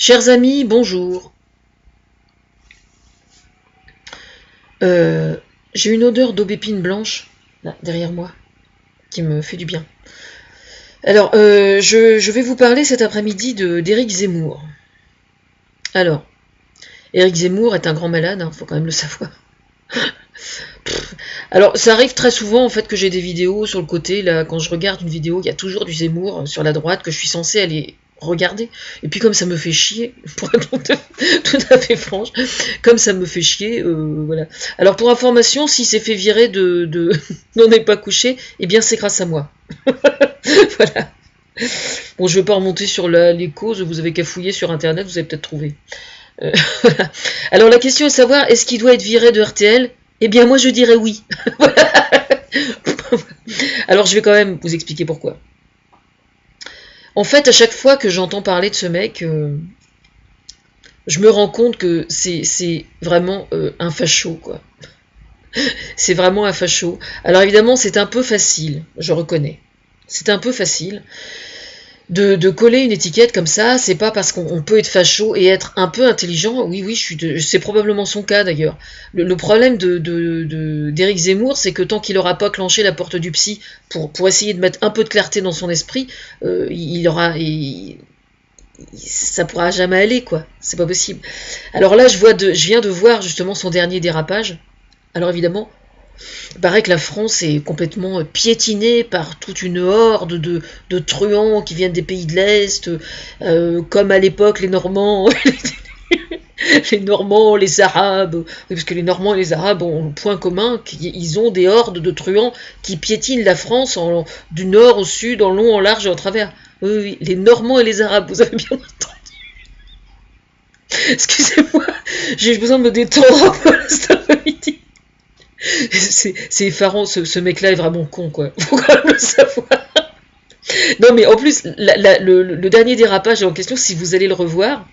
Chers amis, bonjour. J'ai une odeur d'aubépine blanche, là, derrière moi, qui me fait du bien. Alors, je vais vous parler cet après-midi d'Éric Zemmour. Alors, Éric Zemmour est un grand malade, hein, faut quand même le savoir. Alors, ça arrive très souvent en fait que j'ai des vidéos sur le côté, là, quand je regarde une vidéo, il y a toujours du Zemmour sur la droite que je suis censée aller regarder. Et puis comme ça me fait chier, pour être tout à fait franche, comme ça me fait chier, voilà. Alors pour information, s'il s'est fait virer n'en est pas couché, eh bien c'est grâce à moi. Voilà. Bon, je vais pas remonter sur les causes, vous avez qu'à fouiller sur internet, vous avez peut-être trouvé. Voilà. Alors la question est de savoir, est-ce qu'il doit être viré de RTL? Eh bien moi je dirais oui. Alors je vais quand même vous expliquer pourquoi. En fait, à chaque fois que j'entends parler de ce mec, je me rends compte que c'est vraiment un facho, quoi. C'est vraiment un facho. Alors évidemment, c'est un peu facile, je reconnais. C'est un peu facile de coller une étiquette comme ça. C'est pas parce qu'on peut être facho et être un peu intelligent. Oui, c'est probablement son cas d'ailleurs. Le problème d'Éric Zemmour, c'est que tant qu'il n'aura pas clenché la porte du psy pour essayer de mettre un peu de clarté dans son esprit, ça pourra jamais aller, quoi. C'est pas possible. Alors là, je viens de voir justement son dernier dérapage. Alors évidemment, il paraît que la France est complètement piétinée par toute une horde de truands qui viennent des pays de l'Est, comme à l'époque les Normands, les Normands, les Arabes, oui, parce que les Normands et les Arabes ont le point commun qu'ils ont des hordes de truands qui piétinent la France du nord au sud, en long, en large et en travers. Oui, les Normands et les Arabes, vous avez bien entendu. Excusez-moi, j'ai besoin de me détendre un peu cet après-midi. C'est effarant, ce mec-là est vraiment con, quoi. Faut quand même le savoir. Non, mais en plus, le dernier dérapage en question, si vous allez le revoir,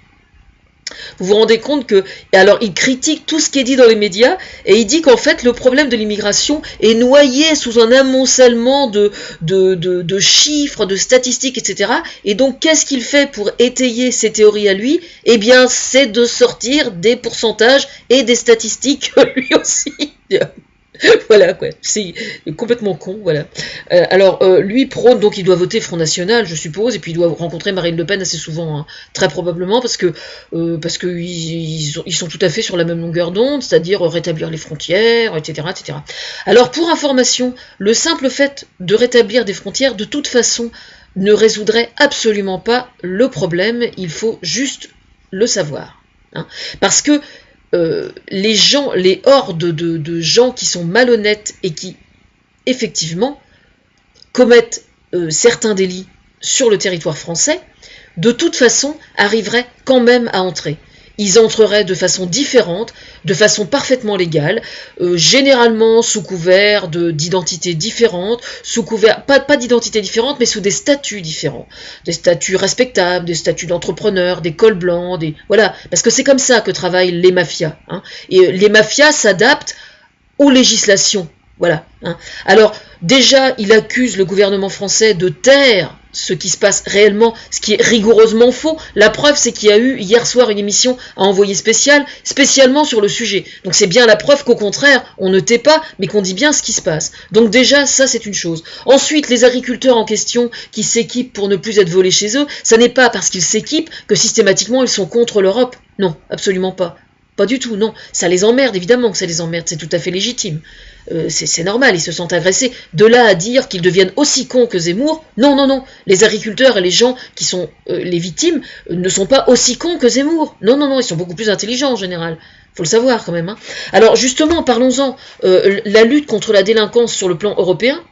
vous vous rendez compte que, alors il critique tout ce qui est dit dans les médias, et il dit qu'en fait le problème de l'immigration est noyé sous un amoncellement de chiffres, de statistiques, etc. Et donc qu'est-ce qu'il fait pour étayer ses théories à lui? Eh bien c'est de sortir des pourcentages et des statistiques lui aussi. Voilà, quoi, c'est complètement con, voilà. Lui prône, donc il doit voter Front National, je suppose, et puis il doit rencontrer Marine Le Pen assez souvent, hein, très probablement, parce que ils sont tout à fait sur la même longueur d'onde, c'est-à-dire rétablir les frontières, etc., etc. Alors pour information, le simple fait de rétablir des frontières, de toute façon, ne résoudrait absolument pas le problème, il faut juste le savoir, hein, parce que les hordes de gens qui sont malhonnêtes et qui, effectivement, commettent certains délits sur le territoire français, de toute façon, arriveraient quand même à entrer. Ils entreraient de façon différente, de façon parfaitement légale, généralement sous couvert d'identités différentes, sous couvert, pas d'identités différentes, mais sous des statuts différents. Des statuts respectables, des statuts d'entrepreneurs, des cols blancs, voilà. Parce que c'est comme ça que travaillent les mafias, hein. Et les mafias s'adaptent aux législations. Voilà, hein. Alors, déjà, il accuse le gouvernement français de taire ce qui se passe réellement, ce qui est rigoureusement faux. La preuve, c'est qu'il y a eu hier soir une émission à envoyer spécialement sur le sujet. Donc c'est bien la preuve qu'au contraire, on ne tait pas, mais qu'on dit bien ce qui se passe. Donc déjà, ça c'est une chose. Ensuite, les agriculteurs en question qui s'équipent pour ne plus être volés chez eux, ça n'est pas parce qu'ils s'équipent que systématiquement ils sont contre l'Europe. Non, absolument pas. Pas du tout, non. Ça les emmerde, évidemment que ça les emmerde, c'est tout à fait légitime. C'est normal, ils se sentent agressés. De là à dire qu'ils deviennent aussi cons que Zemmour, non, non, non. Les agriculteurs et les gens qui sont les victimes ne sont pas aussi cons que Zemmour. Non, non, non, ils sont beaucoup plus intelligents en général. Faut le savoir quand même, hein. Alors justement, parlons-en. La lutte contre la délinquance sur le plan européen.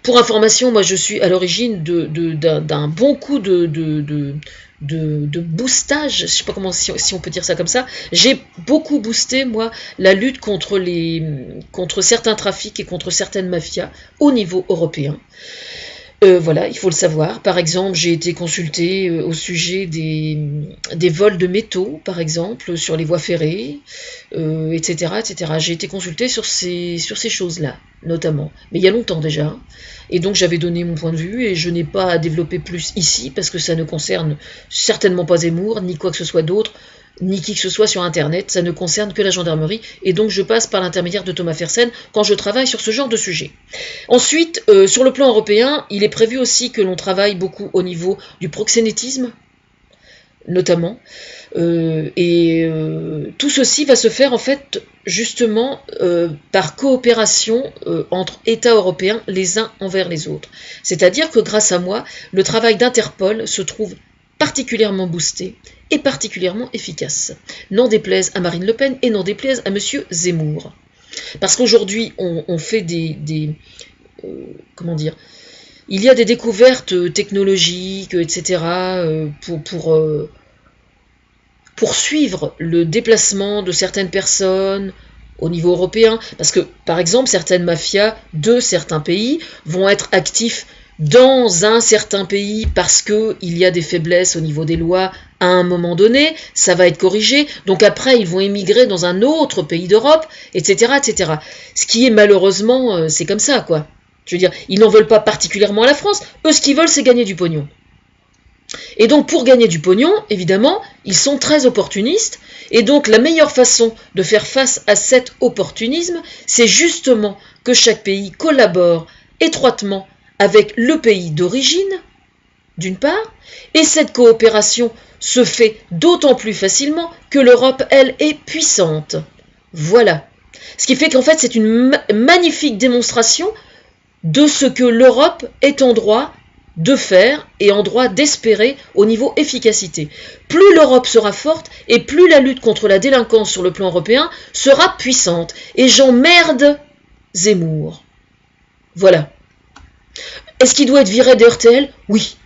Pour information, moi je suis à l'origine d'un bon coup de boostage, je ne sais pas comment si on peut dire ça comme ça. J'ai beaucoup boosté, moi, la lutte contre certains trafics et contre certaines mafias au niveau européen. Voilà, il faut le savoir. Par exemple, j'ai été consultée au sujet des vols de métaux, par exemple, sur les voies ferrées, etc., etc. J'ai été consultée sur ces choses-là, notamment. Mais il y a longtemps déjà. Et donc j'avais donné mon point de vue et je n'ai pas à développer plus ici parce que ça ne concerne certainement pas Zemmour, ni quoi que ce soit d'autre, ni qui que ce soit sur Internet, ça ne concerne que la gendarmerie, et donc je passe par l'intermédiaire de Thomas Fersen quand je travaille sur ce genre de sujet. Ensuite, sur le plan européen, il est prévu aussi que l'on travaille beaucoup au niveau du proxénétisme, notamment, tout ceci va se faire en fait justement par coopération entre États européens les uns envers les autres. C'est-à-dire que grâce à moi, le travail d'Interpol se trouve particulièrement boosté et particulièrement efficace. N'en déplaise à Marine Le Pen et n'en déplaise à Monsieur Zemmour. Parce qu'aujourd'hui, on fait comment dire, il y a des découvertes technologiques, etc., pour suivre le déplacement de certaines personnes au niveau européen. Parce que, par exemple, certaines mafias de certains pays vont être actifs dans un certain pays parce qu'il y a des faiblesses au niveau des lois à un moment donné, ça va être corrigé, donc après ils vont émigrer dans un autre pays d'Europe, etc., etc. Ce qui est malheureusement, c'est comme ça, quoi. Je veux dire, ils n'en veulent pas particulièrement à la France, eux ce qu'ils veulent c'est gagner du pognon. Et donc pour gagner du pognon, évidemment, ils sont très opportunistes, et donc la meilleure façon de faire face à cet opportunisme, c'est justement que chaque pays collabore étroitement avec le pays d'origine, d'une part, et cette coopération se fait d'autant plus facilement que l'Europe, elle, est puissante. Voilà. Ce qui fait qu'en fait, c'est une magnifique démonstration de ce que l'Europe est en droit de faire et en droit d'espérer au niveau efficacité. Plus l'Europe sera forte et plus la lutte contre la délinquance sur le plan européen sera puissante. Et j'emmerde Zemmour. Voilà. Est-ce qu'il doit être viré de RTL ? Oui.